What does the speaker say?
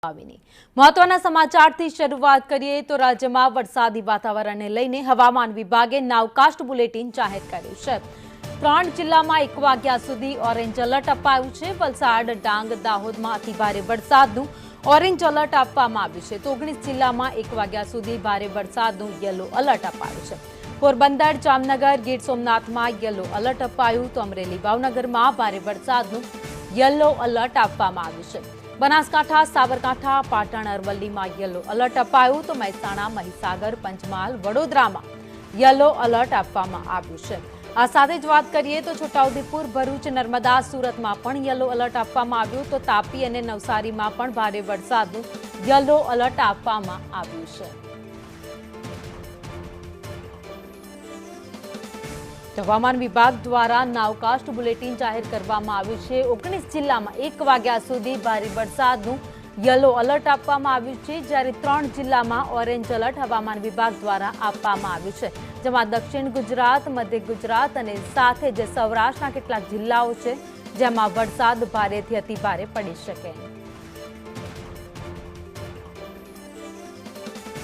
મહત્વના સમાચારથી શરૂઆત કરીએ તો રાજ્યમાં વરસાદી વાતાવરણને લઈને હવામાન વિભાગે નાવકાસ્ટ બુલેટિન જાહેર કર્યું છે। 3 જિલ્લામાં 1 વાગ્યા સુધી ઓરેન્જ એલર્ટ અપાયું છે। વલસાડ, ડાંગ, દાહોદમાં અતિભારે વરસાદનું ઓરેન્જ એલર્ટ આપવામાં આવ્યું છે તો 19 જિલ્લામાં 1 વાગ્યા સુધી ભારે વરસાદનું યલો એલર્ટ અપાયું છે। પોરબંદર, જામનગર, ગીર સોમનાથમાં યલો એલર્ટ અપાયું તો અમરેલી, ભાવનગરમાં ભારે વરસાદનું યલો એલર્ટ આપવામાં આવ્યું છે। બનાસકાંઠા, સાબરકાંઠા, પાટણ, અરવલ્લીમાં યલો એલર્ટ અપાયું તો મહેસાણા, મહીસાગર, પંચમહાલ, વડોદરામાં યલો એલર્ટ આપવામાં આવ્યું છે। આ સાથે જ વાત કરીએ તો છોટાઉદેપુર, ભરૂચ, નર્મદા, સુરતમાં પણ યલો એલર્ટ આપવામાં આવ્યું તો તાપી અને નવસારીમાં પણ ભારે વરસાદનું યલો એલર્ટ આપવામાં આવ્યું છે। હવામાન વિભાગ દ્વારા નાવકાસ્ટ બુલેટિન જાહેર કરવામાં આવ્યું છે। 19 જિલ્લામાં 1 વાગ્યા સુધી ભારે વરસાદનું યલો એલર્ટ આપવામાં આવ્યું છે, જ્યારે 3 જિલ્લામાં ઓરેન્જ એલર્ટ હવામાન વિભાગ દ્વારા આપવામાં આવ્યું છે, જેમાં દક્ષિણ ગુજરાત, મધ્ય ગુજરાત અને સાથે જ સૌરાષ્ટ્રના કેટલાક જિલ્લાઓ છે જેમાં વરસાદ ભારેથી અતિભારે પડી શકે।